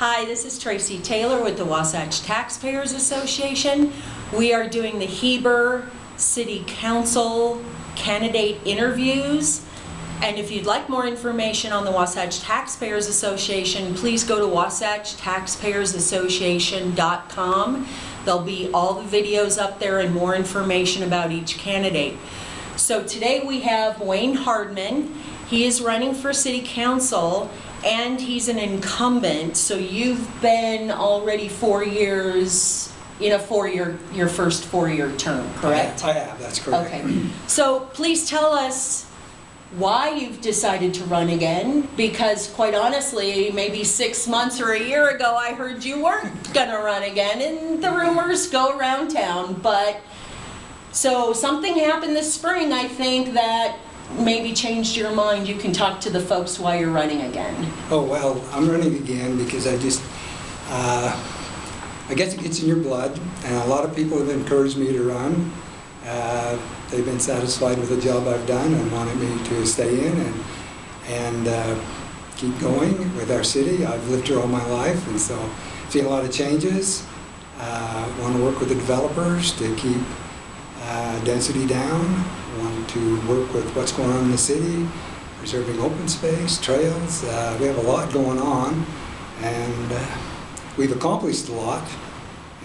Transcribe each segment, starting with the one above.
Hi, this is Tracy Taylor with the Wasatch Taxpayers Association. We are doing the Heber City Council candidate interviews. And if you'd like more information on the Wasatch Taxpayers Association, please go to wasatchtaxpayersassociation.com. There'll be all the videos up there and more information about each candidate. So today we have Wayne Hardman. He is running for City Council and he's an incumbent. So you've been already 4 years in your first 4-year term, correct? I have, that's correct. Okay. So please tell us why you've decided to run again, because quite honestly, maybe 6 months or a year ago, I heard you weren't gonna run again, and the rumors go around town. But so something happened this spring, I think, that maybe changed your mind. You can talk to the folks why you're running again. Oh, well, I'm running again because I just, I guess it gets in your blood, and a lot of people have encouraged me to run. They've been satisfied with the job I've done and wanted me to stay in and keep going with our city. I've lived here all my life, and so seen a lot of changes. Want to work with the developers to keep density down. Want to work with what's going on in the city, preserving open space, trails. We have a lot going on, and we've accomplished a lot,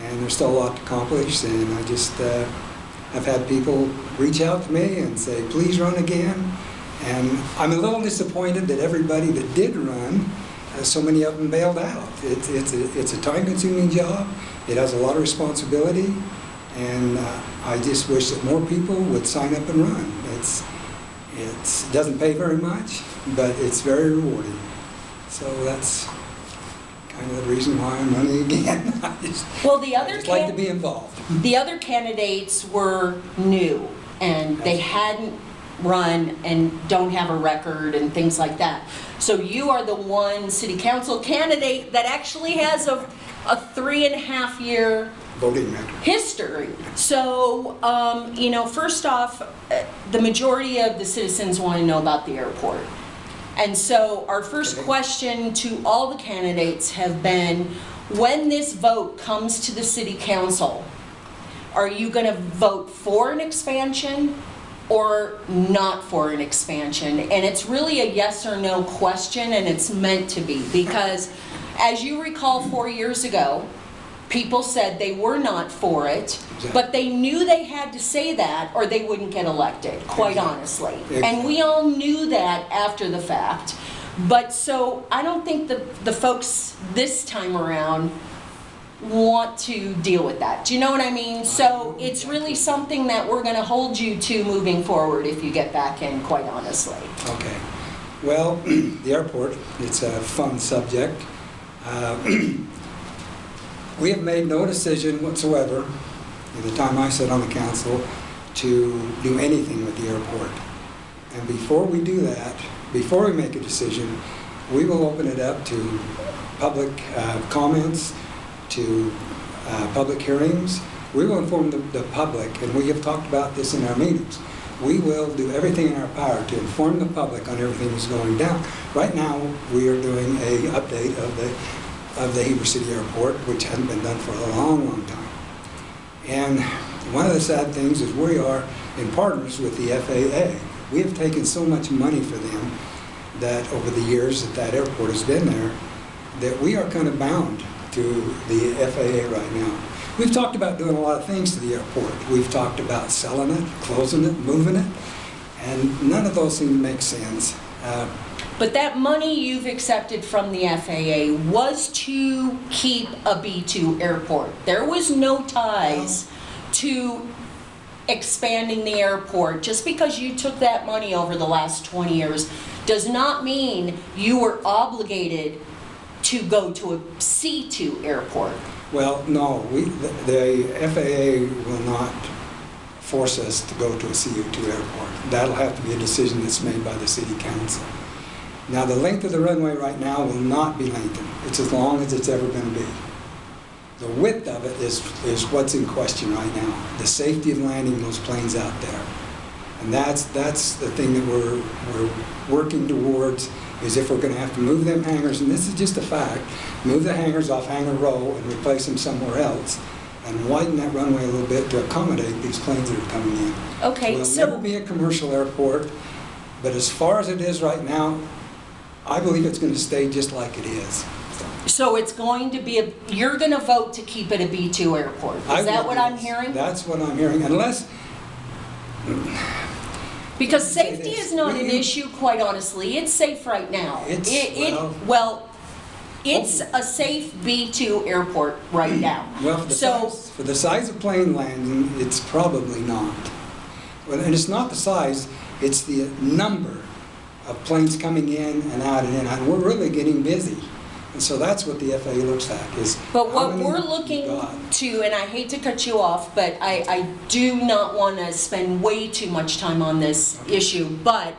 and there's still a lot to accomplish. And I just I've had people reach out to me and say, please run again. And I'm a little disappointed that everybody that did run, so many of them bailed out. It's a time-consuming job. It has a lot of responsibility. And I just wish that more people would sign up and run. It doesn't pay very much, but it's very rewarding. So that's kind of the reason why I'm running again. I just like to be involved. The other candidates were new, and they hadn't run and don't have a record and things like that. So you are the one city council candidate that actually has a 3.5-year voting record history. So, first off, the majority of the citizens want to know about the airport. And so our first question to all the candidates have been, when this vote comes to the city council, are you going to vote for an expansion or not for an expansion? And it's really a yes or no question, and it's meant to be, because as you recall 4 years ago, people said they were not for it, exactly. But they knew they had to say that or they wouldn't get elected, quite exactly. Honestly. Exactly. And we all knew that after the fact. But so I don't think the folks this time around want to deal with that. Do you know what I mean? So it's really something that we're going to hold you to moving forward if you get back in, quite honestly. Okay. Well, the airport, it's a fun subject. We have made no decision whatsoever at the time I sat on the council to do anything with the airport. And before we do that, before we make a decision, we will open it up to public comments, to public hearings. We will inform the public, and we have talked about this in our meetings. We will do everything in our power to inform the public on everything that's going down. Right now, we are doing an update of the Heber City Airport, which hadn't been done for a long, long time. And one of the sad things is we are in partners with the FAA. We have taken so much money for them that over the years that airport has been there, that we are kind of bound to the FAA right now. We've talked about doing a lot of things to the airport. We've talked about selling it, closing it, moving it, and none of those seem to make sense. But that money you've accepted from the FAA was to keep a B2 airport. There was no ties to expanding the airport. Just because you took that money over the last 20 years does not mean you were obligated to go to a C2 airport. Well, no, the FAA will not force us to go to a CO2 airport. That'll have to be a decision that's made by the city council. Now, the length of the runway right now will not be lengthened. It's as long as it's ever going to be. The width of it is what's in question right now. The safety of landing those planes out there. And that's the thing that we're working towards, is if we're going to have to move them hangars, and this is just a fact, move the hangars off Hangar Row and replace them somewhere else, and widen that runway a little bit to accommodate these planes that are coming in. Okay, It'll so never be a commercial airport, but as far as it is right now, I believe it's going to stay just like it is. so it's going to be you're going to vote to keep it a B2 airport. Is that what I'm hearing? That's what I'm hearing, unless... Because safety is not an issue, quite honestly. It's safe right now. It's a safe B2 airport right now. Well, for the size of plane landing, it's probably not. Well, and it's not the size, it's the number of planes coming in and out and in. And we're really getting busy. And so that's what the FAA looks at, is but what how many we're you've looking got. to, and I hate to cut you off, but I do not want to spend way too much time on this issue, but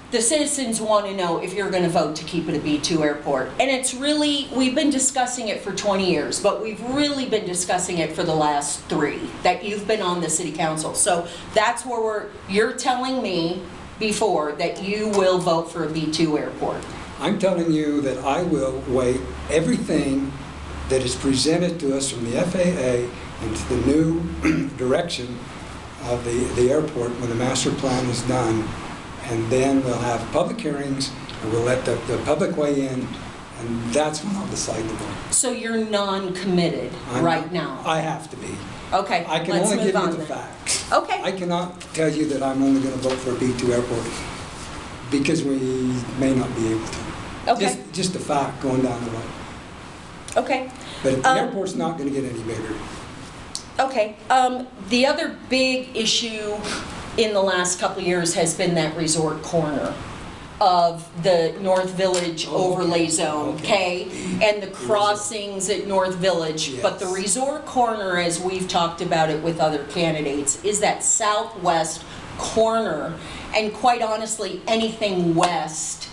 the citizens want to know if you're going to vote to keep it a B2 airport. And it's really, we've been discussing it for 20 years, but we've really been discussing it for the last 3 that you've been on the city council. So that's where you're telling me before that you will vote for a B2 airport. I'm telling you that I will weigh everything that is presented to us from the FAA into the new direction of the airport when the master plan is done. And then we'll have public hearings, and we'll let the public weigh in, and that's when I'll decide to vote. So you're non-committed right now? I have to be. Okay, I can let's only move give you on the then. facts. Okay. I cannot tell you that I'm only going to vote for a B2 airport, because we may not be able to. Okay. Just a fact going down the road. Okay. But the airport's not going to get any bigger. Okay. The other big issue in the last couple of years has been that resort corner of the North Village overlay zone, okay? And the crossings at North Village. Yes. But the resort corner, as we've talked about it with other candidates, is that southwest corner. And quite honestly, anything west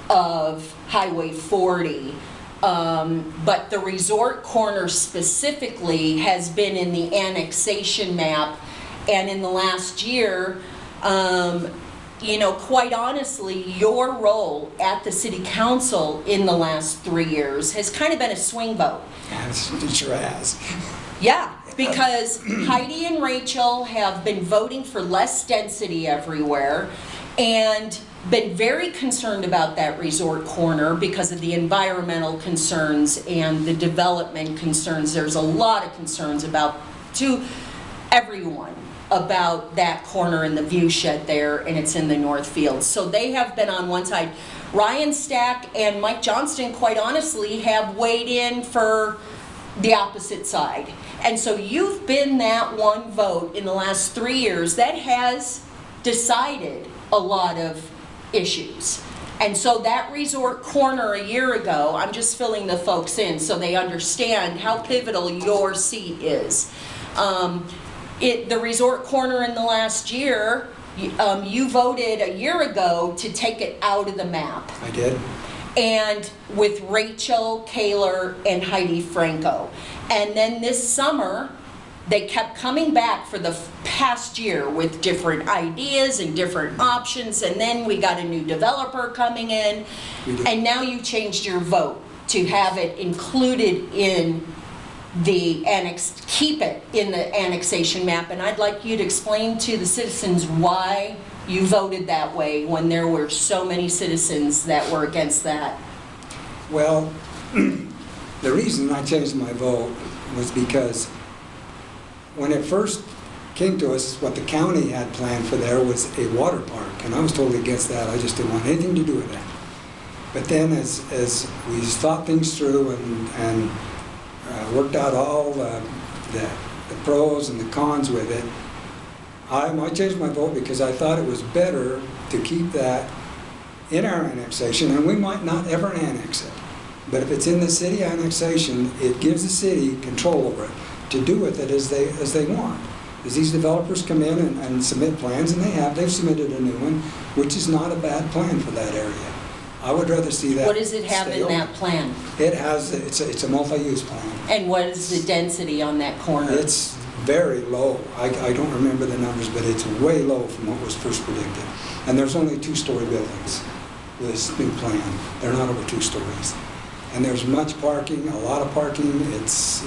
of Highway 40. But the resort corner specifically has been in the annexation map, and in the last year, you know, quite honestly, your role at the city council in the last 3 years has kind of been a swing vote. Yes, it sure has. Yeah, because Heidi and Rachel have been voting for less density everywhere and been very concerned about that resort corner because of the environmental concerns and the development concerns. There's a lot of concerns to everyone about that corner and the view shed there, and it's in the North Field. So they have been on one side. Ryan Stack and Mike Johnston, quite honestly, have weighed in for the opposite side. And so you've been that one vote in the last 3 years that has decided a lot of issues. And so that resort corner a year ago, I'm just filling the folks in so they understand how pivotal your seat is. The resort corner in the last year, you voted a year ago to take it out of the map. I did. And with Rachel Kaler and Heidi Franco. And then this summer, they kept coming back for the past year with different ideas and different options, and then we got a new developer coming in, and now you changed your vote to have it included in the keep it in the annexation map, and I'd like you to explain to the citizens why you voted that way when there were so many citizens that were against that. Well, the reason I changed my vote was because when it first came to us, what the county had planned for there was a water park, and I was totally against that. I just didn't want anything to do with that. But then as we thought things through and worked out all the pros and the cons with it, I changed my vote because I thought it was better to keep that in our annexation, and we might not ever annex it. But if it's in the city annexation, it gives the city control over it to do with it as they want. As these developers come in and submit plans, and they've submitted a new one, which is not a bad plan for that area. I would rather see that. What does it have in that plan? It has, it's a multi-use plan. And what is the density on that corner? It's very low. I don't remember the numbers, but it's way low from what was first predicted. And there's only 2-story buildings with this new plan. They're not over 2 stories. And there's much parking, a lot of parking. It's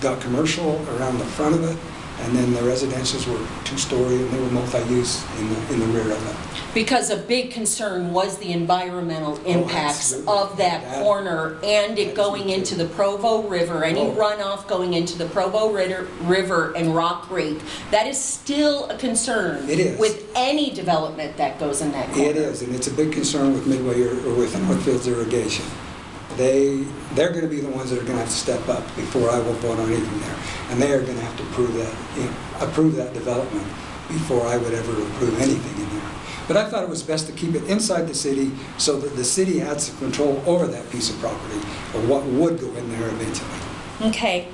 got commercial around the front of it, and then the residentials were 2-story, and they were multi-use in the rear of it. Because a big concern was the environmental impacts of that corner and it going into the Provo River, any runoff going into the Provo River and Rock Creek. That is still a concern. It is. With any development that goes in that corner. It is, and it's a big concern with Midway or with Northfield's irrigation. They're going to be the ones that are going to have to step up before I will vote on anything there. And they are going to have to approve that development before I would ever approve anything in there. But I thought it was best to keep it inside the city so that the city had some control over that piece of property or what would go in there eventually. Okay.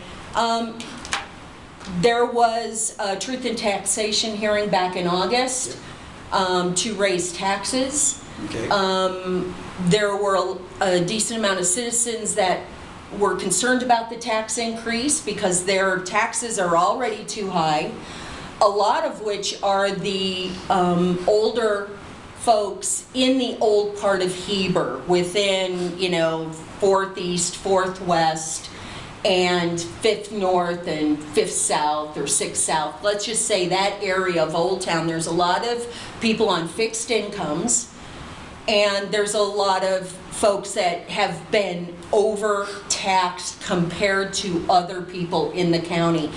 There was a truth and taxation hearing back in August to raise taxes. Okay. There were a decent amount of citizens that were concerned about the tax increase because their taxes are already too high, a lot of which are the older folks in the old part of Heber within, 4th East, 4th West, and 5th North and 5th South or 6th South. Let's just say that area of Old Town. There's a lot of people on fixed incomes, and there's a lot of folks that have been overtaxed compared to other people in the county.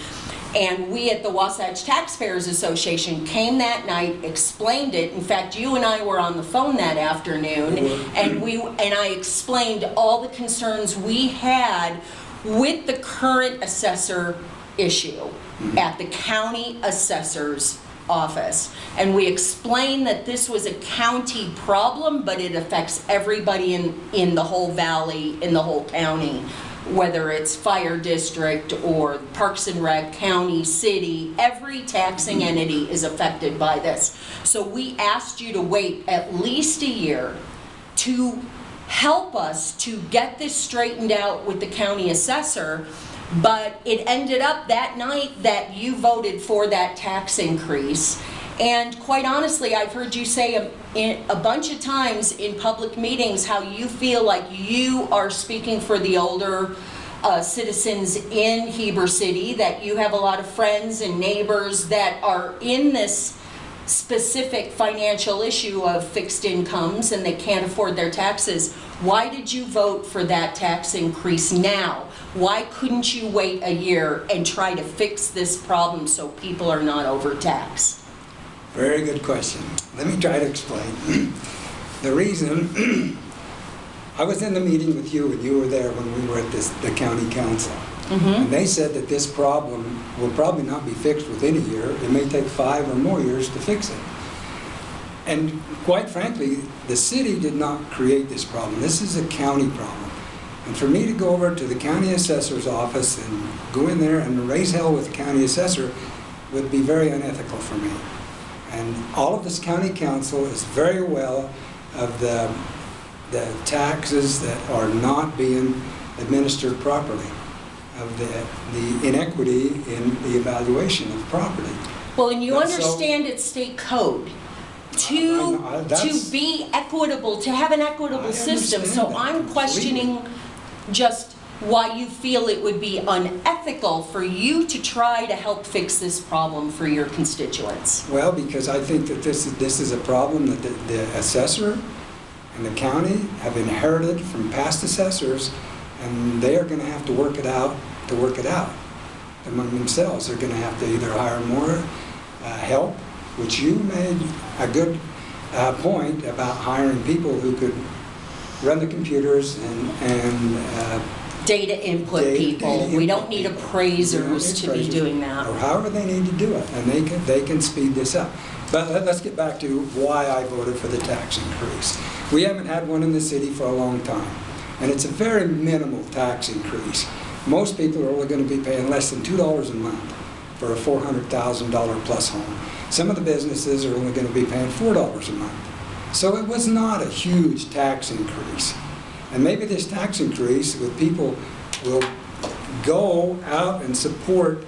And we at the Wasatch Taxpayers Association came that night, explained it. In fact, you and I were on the phone that afternoon, and I explained all the concerns we had with the current assessor issue at the county assessor's office. And we explained that this was a county problem, but it affects everybody in the whole valley, in the whole county, whether it's fire district or Parks and Rec, county, city, every taxing entity is affected by this. So we asked you to wait at least a year to help us to get this straightened out with the county assessor. But it ended up that night that you voted for that tax increase. And quite honestly, I've heard you say a bunch of times in public meetings how you feel like you are speaking for the older citizens in Heber City, that you have a lot of friends and neighbors that are in this specific financial issue of fixed incomes and they can't afford their taxes. Why did you vote for that tax increase now? Why couldn't you wait a year and try to fix this problem so people are not overtaxed? Very good question. Let me try to explain. The reason, I was in the meeting with you and you were there when we were at the county council. And they said that this problem will probably not be fixed within a year. It may take 5 or more years to fix it. And quite frankly, the city did not create this problem. This is a county problem. And for me to go over to the county assessor's office and go in there and raise hell with the county assessor would be very unethical for me. And all of this county council is very well of the taxes that are not being administered properly, of the inequity in the evaluation of property. Well, and you understand it's state code to be equitable, to have an equitable system. So I'm questioning just why you feel it would be unethical for you to try to help fix this problem for your constituents. Well, because I think that this is a problem that the assessor and the county have inherited from past assessors, and they are going to have to work it out among themselves. They're going to have to either hire more help, which you made a good point about hiring people who could run the computers and data input people. We don't need appraisers to be doing that. Or however they need to do it, and they can speed this up. But let's get back to why I voted for the tax increase. We haven't had one in the city for a long time, and it's a very minimal tax increase. Most people are only going to be paying less than $2 a month for a $400,000 plus home. Some of the businesses are only going to be paying $4 a month. So it was not a huge tax increase. And maybe this tax increase with people will go out and support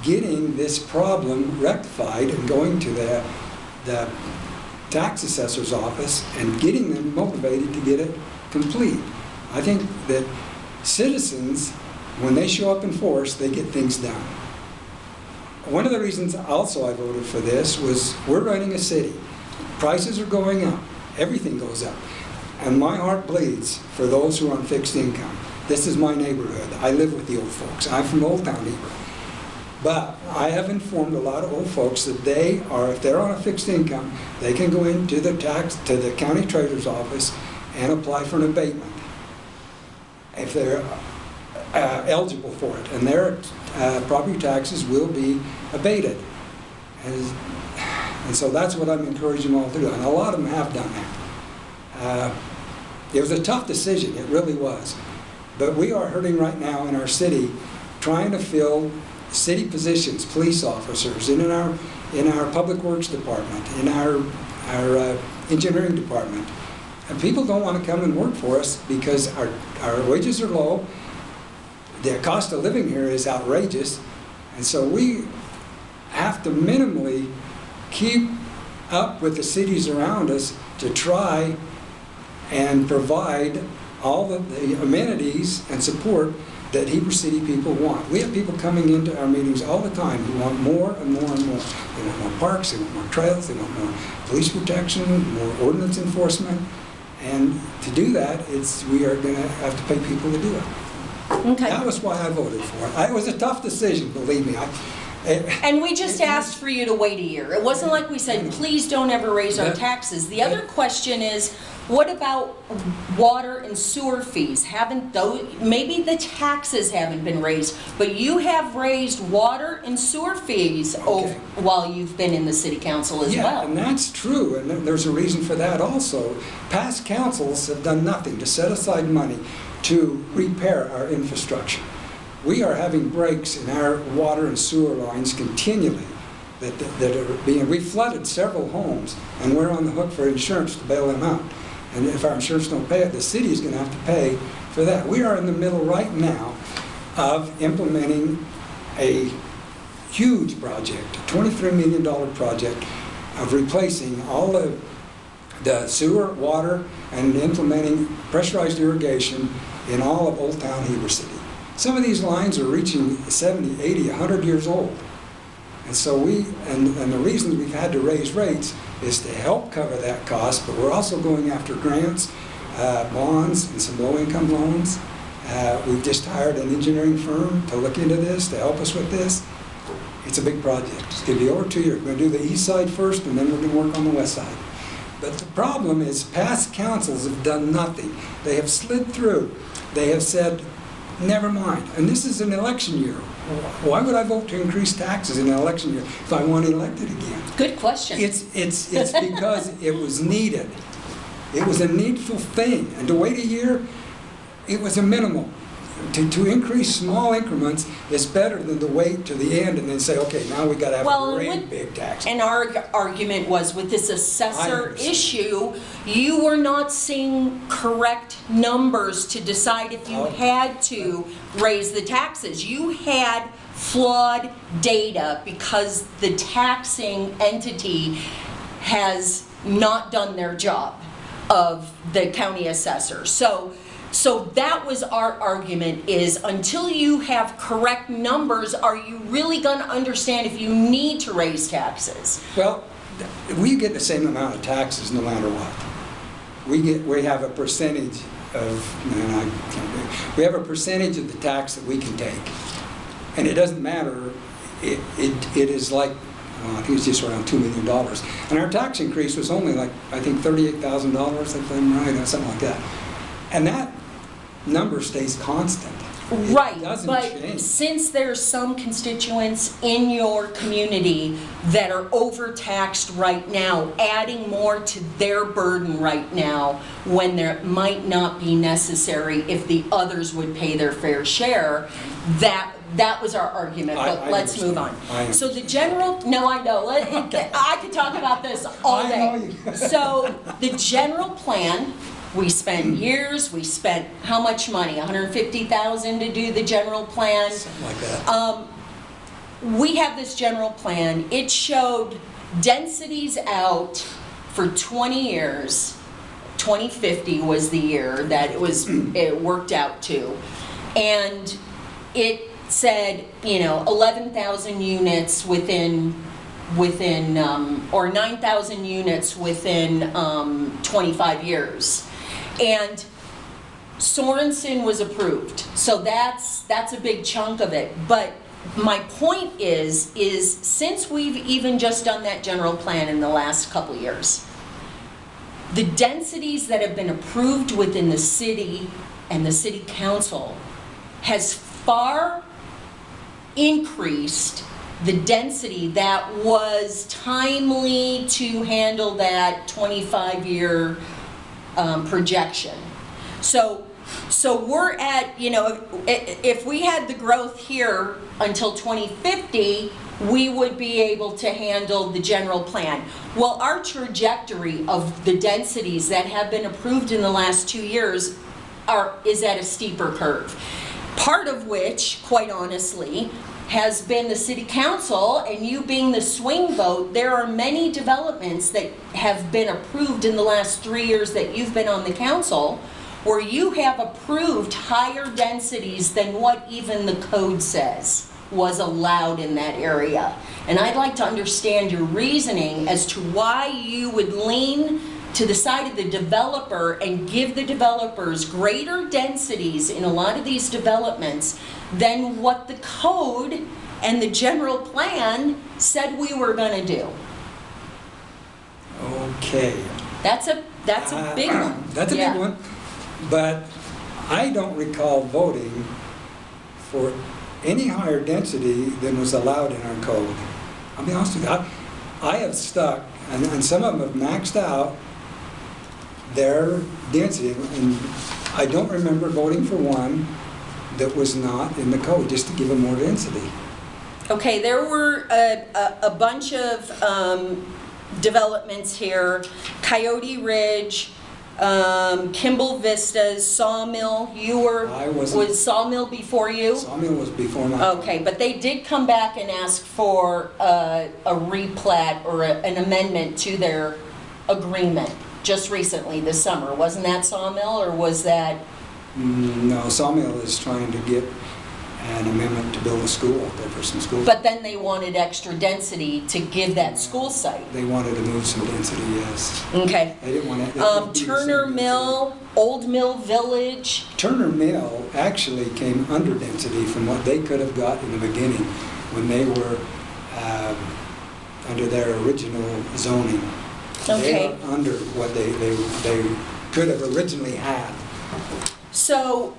getting this problem rectified and going to the tax assessor's office and getting them motivated to get it complete. I think that citizens, when they show up in force, they get things done. One of the reasons also I voted for this was we're running a city. Prices are going up. Everything goes up. And my heart bleeds for those who are on fixed income. This is my neighborhood. I live with the old folks. I'm from Old Town Heber. But I have informed a lot of old folks that if they're on a fixed income, they can go into the county treasurer's office and apply for an abatement if they're eligible for it, and their property taxes will be abated. And so that's what I'm encouraging them all to do, and a lot of them have done that. It was a tough decision, it really was. But we are hurting right now in our city, trying to fill city positions, police officers, in our public works department, in our engineering department. And people don't want to come and work for us because our wages are low, the cost of living here is outrageous, and so we have to minimally keep up with the cities around us to try and provide all the amenities and support that Heber City people want. We have people coming into our meetings all the time who want more and more and more. They want more parks, they want more trails, they want more police protection, more ordinance enforcement. And to do that, we are going to have to pay people to do it. Okay. That was why I voted for it. It was a tough decision, believe me. And we just asked for you to wait a year. It wasn't like we said, please don't ever raise our taxes. The other question is, what about water and sewer fees? Maybe the taxes haven't been raised, but you have raised water and sewer fees while you've been in the city council as well. Yeah, and that's true, and there's a reason for that also. Past councils have done nothing to set aside money to repair our infrastructure. We are having breaks in our water and sewer lines continually that are being, we flooded several homes, and we're on the hook for insurance to bail them out. And if our insurance don't pay it, the city is going to have to pay for that. We are in the middle right now of implementing a huge project, a $23 million project of replacing all the sewer, water, and implementing pressurized irrigation in all of Old Town Heber City. Some of these lines are reaching 70, 80, 100 years old. And so and the reason we've had to raise rates is to help cover that cost, but we're also going after grants, bonds, and some low-income loans. We've just hired an engineering firm to look into this, to help us with this. It's a big project. It's going to be over 2 years. We're going to do the east side first, and then we're going to work on the west side. But the problem is past councils have done nothing. They have slid through. They have said, never mind. And this is an election year. Why would I vote to increase taxes in an election year if I want elected again? Good question. It's because it was needed. It was a needful thing. And to wait a year, it was a minimal. To increase small increments is better than to wait to the end and then say, okay, now we got to have a great big tax. And our argument was with this assessor issue, you were not seeing correct numbers to decide if you had to raise the taxes. You had flawed data because the taxing entity has not done their job of the county assessor. So that was our argument, is until you have correct numbers, are you really going to understand if you need to raise taxes? Well, we get the same amount of taxes no matter what. We have a percentage we have a percentage of the tax that we can take. And it doesn't matter, it is like, I think it's just around $2 million. And our tax increase was only like, I think $38,000, if I'm right, or something like that. And that number stays constant. Right, it doesn't but change. Since there's some constituents in your community that are overtaxed right now, adding more to their burden right now when there might not be necessary if the others would pay their fair share, that was our argument, but let's move on. So the general, no, I know, I could talk about this all day. So the general plan, we spent years, we spent how much money? $150,000 to do the general plan? Something like that. we have this general plan. It showed densities out for 20 years. 2050 was the year that it worked out to. And it said, 11,000 units within or 9,000 units within 25 years. And Sorensen was approved. So that's a big chunk of it. But my point is since we've even just done that general plan in the last couple of years, the densities that have been approved within the city and the city council has far increased the density that was timely to handle that 25-year projection. So we're at, if we had the growth here until 2050, we would be able to handle the general plan. Well, our trajectory of the densities that have been approved in the last 2 years is at a steeper curve. Part of which, quite honestly, has been the city council, and you being the swing vote. There are many developments that have been approved in the last 3 years that you've been on the council, where you have approved higher densities than what even the code says was allowed in that area. And I'd like to understand your reasoning as to why you would lean to the side of the developer and give the developers greater densities in a lot of these developments than what the code and the general plan said we were going to do. Okay. That's a big one. That's a big one. But I don't recall voting for any higher density than was allowed in our code. I'll be honest with you. I have stuck, and some of them have maxed out their density, and I don't remember voting for one that was not in the code, just to give them more density. Okay, there were a bunch of developments here. Coyote Ridge, Kimball Vistas, Sawmill. Was Sawmill before you? Sawmill was before my. Okay, but they did come back and ask for a replat or an amendment to their agreement just recently this summer. Wasn't that Sawmill, or was that? No, Sawmill is trying to get an amendment to build a school, there for some school. But then they wanted extra density to give that school site. They wanted to move some density, yes. Okay. They didn't want to. Turner Mill, Old Mill Village. Turner Mill actually came under density from what they could have got in the beginning when they were under their original zoning. Okay. They are under what they could have originally had. So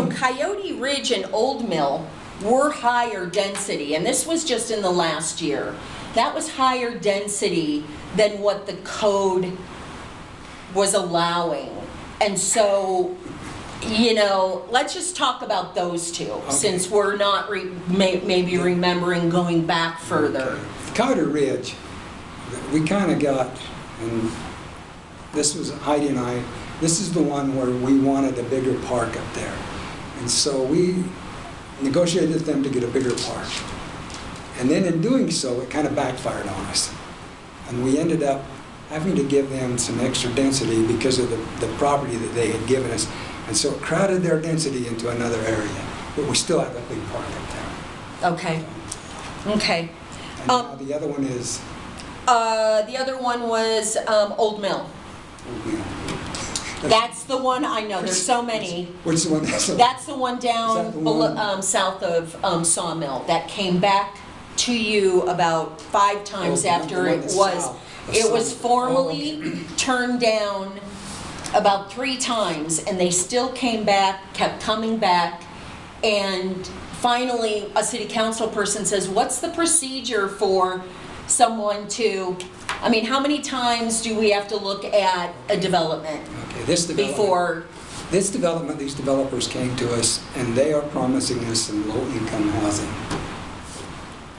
Coyote Ridge and Old Mill were higher density, and this was just in the last year. That was higher density than what the code was allowing. And so, let's just talk about those two, okay, since we're not maybe remembering going back further. Okay. Coyote Ridge, we kind of got, and this was Heidi and I, this is the one where we wanted a bigger park up there. And so we negotiated with them to get a bigger park. And then in doing so, it kind of backfired on us. And we ended up having to give them some extra density because of the property that they had given us. And so it crowded their density into another area. But we still have a big park up there. Okay. Okay. And now the other one is? The other one was Old Mill. Old Mill. That's the one, I know, there's so many. Which one? That's the one down south of Sawmill that came back to you about 5 times after it was formally turned down about 3 times, and they still came back, kept coming back, and finally a city council person says, what's the procedure for someone to, how many times do we have to look at a development? Okay, these developers came to us, and they are promising us some low-income housing.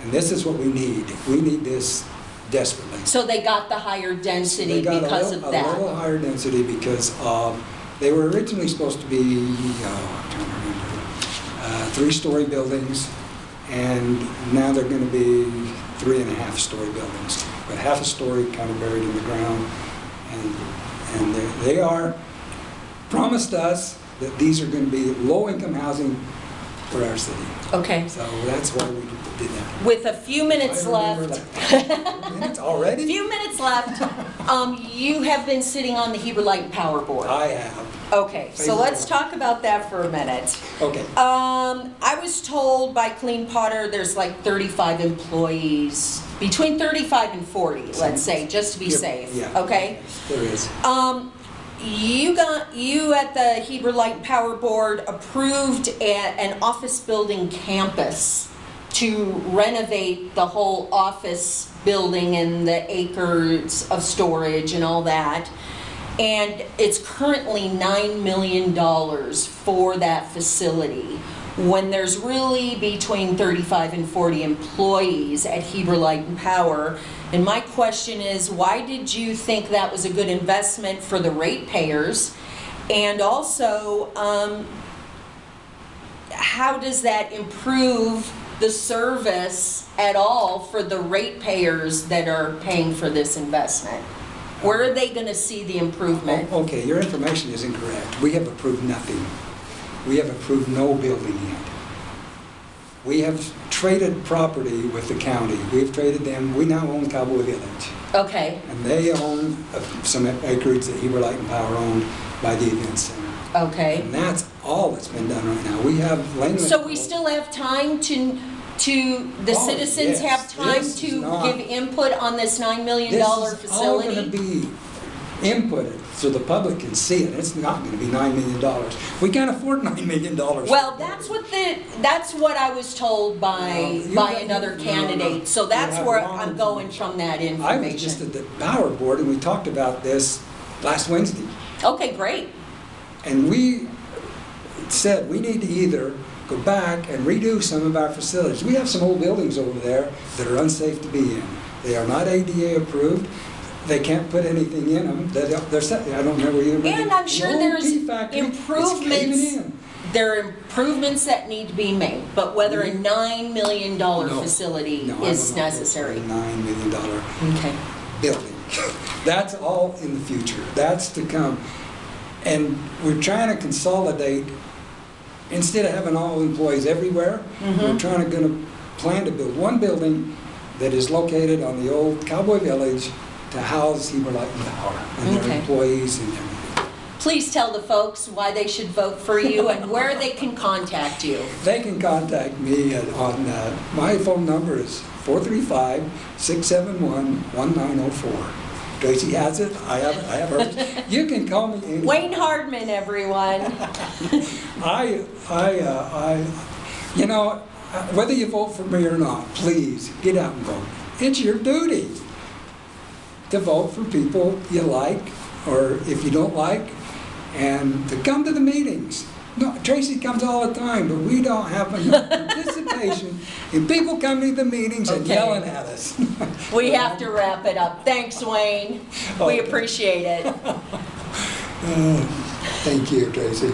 And this is what we need. We need this desperately. So they got the higher density because of that? A little higher density because they were originally supposed to be, 3-story buildings, and now they're going to be 3.5-story buildings, but half a story kind of buried in the ground. And they are promised us that these are going to be low-income housing for our city. Okay. So that's why we did that. With a few minutes left. Minutes already? Few minutes left. You have been sitting on the Heber Light Power Board. I have. Okay, so let's talk about that for a minute. Okay. I was told by Clean Potter there's like 35 employees, between 35 and 40, let's say, just to be safe. Yeah. Okay? There is. You at the Heber Light Power Board approved an office building campus to renovate the whole office building and the acres of storage and all that. And it's currently $9 million for that facility, when there's really between 35 and 40 employees at Heber Light and Power. And my question is, why did you think that was a good investment for the ratepayers? And also, how does that improve the service at all for the ratepayers that are paying for this investment? Where are they going to see the improvement? Okay, your information is incorrect. We have approved nothing. We have approved no building yet. We have traded property with the county. We've traded them. We now own Cowboy Village. Okay. And they own some acreage that Heber Light and Power owned by the event center. Okay. And that's all that's been done right now. We have Langland. So we still have time to the citizens yes. have time This to is not- give input on this $9 million This is all facility? going to be inputted so the public can see it. It's not going to be $9 million. We can't afford $9 million. Well, that's what I was told by another candidate. So that's have where wrong I'm going from that I was just information. at the Power Board and we talked about this last Wednesday. Okay, great. And we said we need to either go back and redo some of our facilities. We have some old buildings over there that are unsafe to be in. They are not ADA approved. They can't put anything in them. They're set. I don't remember either. And I'm sure there's improvements. There are improvements that need to be made, but whether a $9 million facility is necessary. $9 million Okay. building. That's all in the future. That's to come. And we're trying to consolidate. Instead of having all employees everywhere, we're trying to plan to build one building that is located on the old Cowboy Village to house Heber Light and Power and their employees and everything. Please tell the folks why they should vote for you and where they can contact you. They can contact me on, my phone number is 435-671-1904. Tracy has it, I have hers. You can call me anytime. Wayne Hardman, everyone. You know, whether you vote for me or not, please get out and vote. It's your duty to vote for people you like, or if you don't like, and to come to the meetings. No, Tracy comes all the time, but we don't have enough participation, and people coming to the meetings and yelling at us. We have to wrap it up. Thanks, Wayne. We appreciate it. Thank you, Tracy.